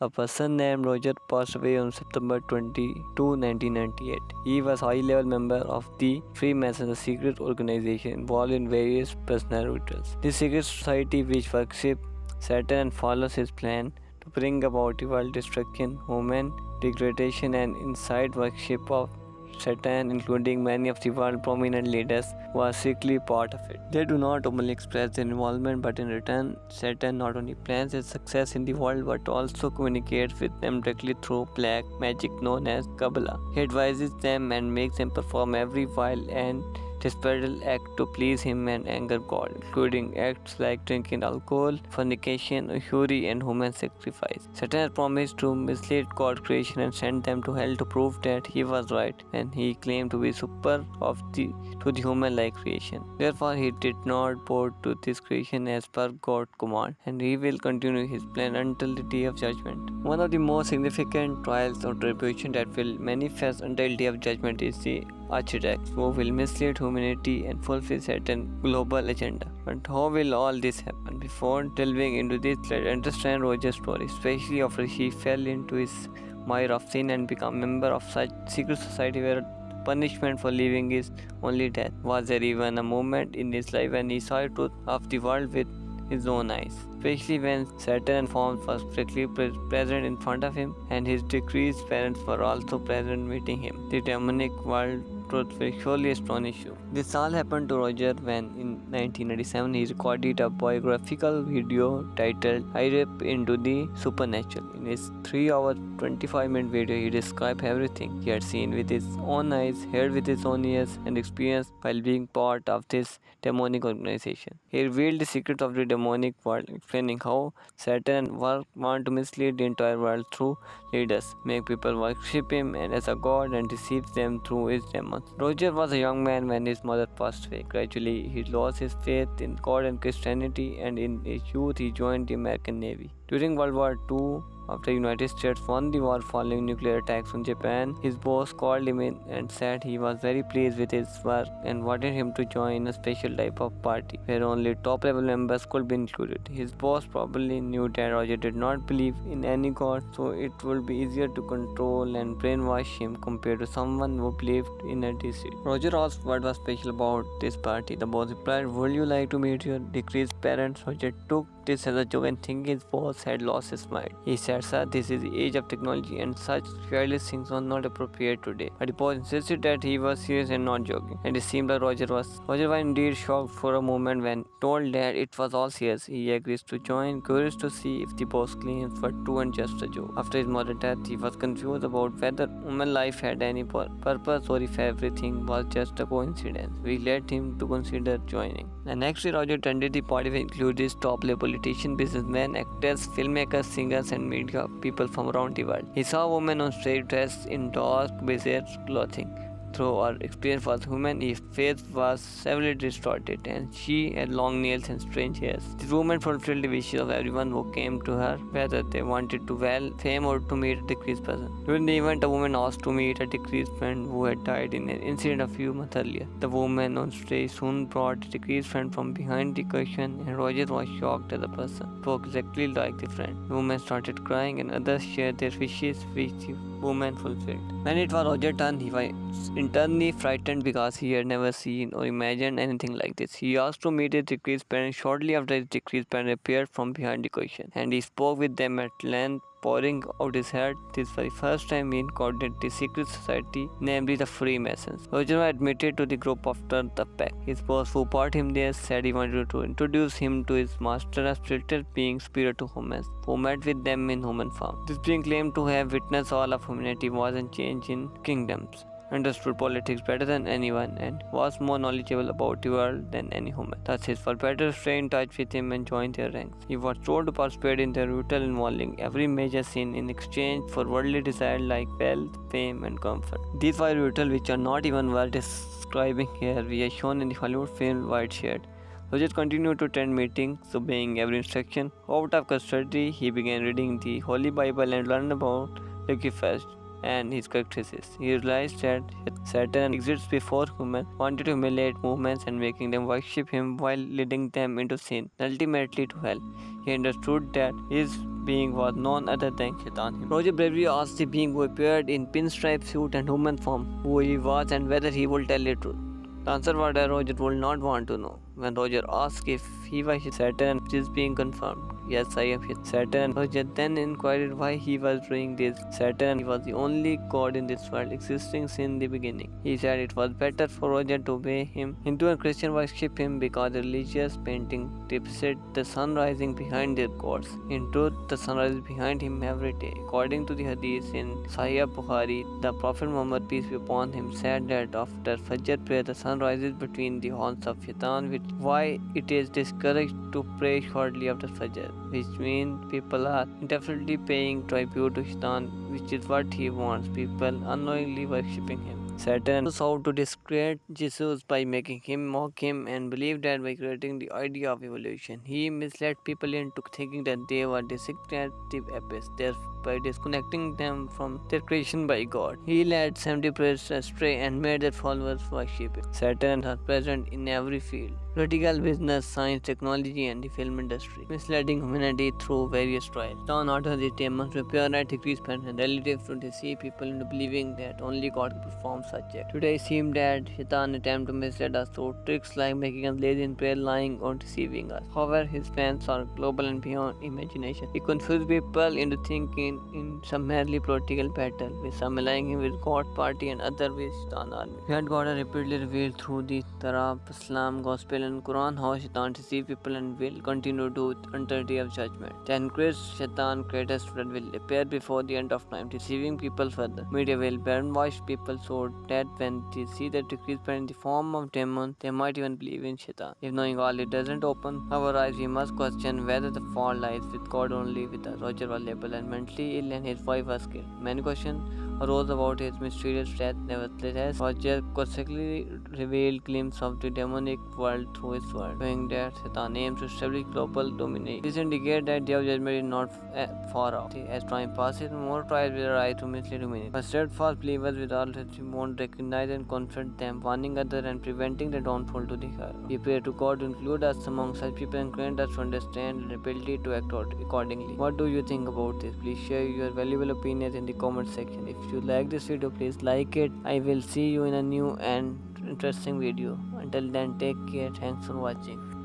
A person named Roger passed away on September 22, 1998. He was a high-level member of the Freemasons, a secret organization involved in various personal rituals. This secret society, which worships Saturn and follows his plan to bring about world destruction, human degradation, and inside worship of Satan, including many of the world's prominent leaders, was secretly part of it. They do not openly express their involvement, but in return, Satan not only plans their success in the world but also communicates with them directly through black magic known as Kabbalah. He advises them and makes them perform every vile and despicable act to please him and anger God, including acts like drinking alcohol, fornication, usury, and human sacrifice. Satan has promised to mislead God's creation and send them to hell to prove that he was right, and he claimed to be super to the human-like creation. Therefore, he did not bow to this creation as per God's command, and he will continue his plan until the day of judgment. One of the most significant trials or tribulation that will manifest until the day of judgment is the architects who will mislead humanity and fulfill Satan's global agenda. But how will all this happen? Before delving into this, let's understand Roger's story, especially after he fell into his mire of sin and became a member of such secret society where punishment for living is only death. Was there even a moment in his life when he saw the truth of the world with his own eyes, especially when Saturn form was directly present in front of him and his deceased parents were also present meeting him? The demonic world truth will surely astonish you. This all happened to Roger when in 1997 he recorded a biographical video titled I Rip into the Supernatural. In his 3-hour 25-minute video, he described everything he had seen with his own eyes, heard with his own ears, and experienced while being part of this demonic organization. He revealed the secret of the demonic world, explaining how Satan want to mislead the entire world through leaders, make people worship him and as a god, and deceive them through his demons. Roger was a young man when his mother passed away. Gradually, he lost his faith in God and Christianity, and in his youth, he joined the American Navy. During World War II, after the United States won the war following nuclear attacks on Japan, his boss called him in and said he was very pleased with his work and wanted him to join a special type of party where only top-level members could be included. His boss probably knew that Roger did not believe in any god, so it would be easier to control and brainwash him compared to someone who believed in a deceit. Roger asked what was special about this party. The boss replied, "Would you like to meet your deceased parents?" Roger took this as a joke and thinking his boss had lost his mind. He said, "Sir, this is the age of technology and such childish things are not appropriate today." But the boss insisted that he was serious and not joking, and it seemed like Roger was indeed shocked for a moment when told that it was all serious. He agrees to join, curious to see if the boss claims were true and just a joke. After his mother's death, he was confused about whether human life had any purpose or if everything was just a coincidence. We led him to consider joining. The next day, Roger attended the party which included his top-level politicians, businessmen, actors, filmmakers, singers, and media people from around the world. He saw a woman on stage dressed in dark, bizarre clothing. Though her experience was human, his face was severely distorted, and she had long nails and strange hairs. This woman fulfilled the wishes of everyone who came to her, whether they wanted to fame or to meet a deceased person. During the event, a woman asked to meet a deceased friend who had died in an incident a few months earlier. The woman on stage soon brought the deceased friend from behind the cushion, and Roger was shocked as the person spoke exactly like the friend. The woman started crying, and others shared their wishes, which the woman fulfilled. When it was Roger's turn, he was internally frightened because he had never seen or imagined anything like this. He asked to meet his deceased parents shortly after his deceased parents appeared from behind the cushion, and he spoke with them at length, pouring out his heart. This was the first time he encountered the secret society, namely the Freemasons. Roger admitted to the group after the pact. His boss, who brought him there, said he wanted to introduce him to his master, a spiritual being superior to humans, who met with them in human form. This being claimed to have witnessed all of humanity wasn't changed in kingdoms, understood politics better than anyone, and was more knowledgeable about the world than any human. Thus, his followers stayed in touch with him and joined their ranks. He was told to participate in their ritual involving every major sin in exchange for worldly desires like wealth, fame, and comfort. These were rituals which are not even worth describing here. We are shown in the Hollywood film White Shade. Roger continued to attend meetings, obeying every instruction. Out of custody, he began reading the Holy Bible and learned about Lucifer and his characteristics. He realized that Satan exists before humans, wanted to humiliate humans and making them worship him while leading them into sin, ultimately to hell. He understood that his being was none other than Shaitan. Roger bravely asked the being who appeared in pinstripe suit and human form who he was and whether he would tell the truth. The answer was that Roger would not want to know. When Roger asked if he was Saturn, this being confirmed. Yes, I am Saturn. Roger then inquired why he was doing this. Saturn, he was the only god in this world existing since the beginning. He said it was better for Roger to obey him. Hindu and Christian worship him because the religious painting depicted the sun rising behind their gods. In truth, the sun rises behind him every day. According to the hadith in Sahih Bukhari, the Prophet Muhammad, peace be upon him, said that after Fajr prayer, the sun rises between the horns of Shaitan, which why it is discouraged to pray shortly after Fajr, which means people are definitely paying tribute to Shaitan, which is what he wants, people unknowingly worshipping him. Saturn sought to discredit Jesus by making him mock him and believed that by creating the idea of evolution, he misled people into thinking that they were distinctive abyss, thereby disconnecting them from their creation by God. He led 70 priests astray and made their followers worship it. Saturn is present in every field: political, business, science, technology, and the film industry, misleading humanity through various trials. Shaitan orders the demons to appear at decreased and relative to deceive people into believing that only God can perform such acts. Today it seems that Shaitan attempts to mislead us through tricks like making us lazy in prayer, lying, or deceiving us. However, his plans are global and beyond imagination. He confuses people into thinking in some merely political battle, with some aligning him with God party and other with Shaitan army. Yet God has repeatedly revealed through the Torah, Islam, Gospel, and Quran how Shaitan deceives people and will continue to until the day of judgment. The increased Shaitan creator student will appear before the end of time, deceiving people further. Media will brainwash people so that when they see the decreased in the form of demon, they might even believe in Shaitan. If knowing all it doesn't open our eyes, we must question whether the fault lies with God only. With us, Roger was labeled and mentally ill and his wife was killed. Many questions arose about his mysterious death. Nevertheless, Roger consequently revealed glimpses of the demonic world through his word, showing that Satan aims to establish global domination. This indicates that the day of judgment is not far off. As time passes, more trials will arise to mislead humanity. But steadfast believers with all faith won't recognize and confront them, warning others and preventing the downfall to the earth. We pray to God to include us among such people and grant us to understand and ability to act accordingly. What do you think about this? Please share your valuable opinions in the comment section. If you like this video, please like it. I will see you in a new and interesting video. Until then, take care. Thanks for watching.